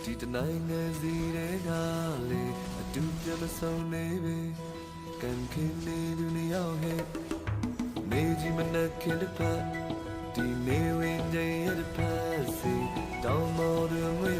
ဒီတနိုင်ငယ်စီတဲ့ကလေအတူပြမဆုံးနေပဲကံခင်းနေသူနှစ်ယောက်ဟဲ့နေကြီးမနဲ့ခင်တစ်ဖက်ဒီနေဝင်တဲ့တစ်ဖက်စီတောင်းမော်တွေငွေ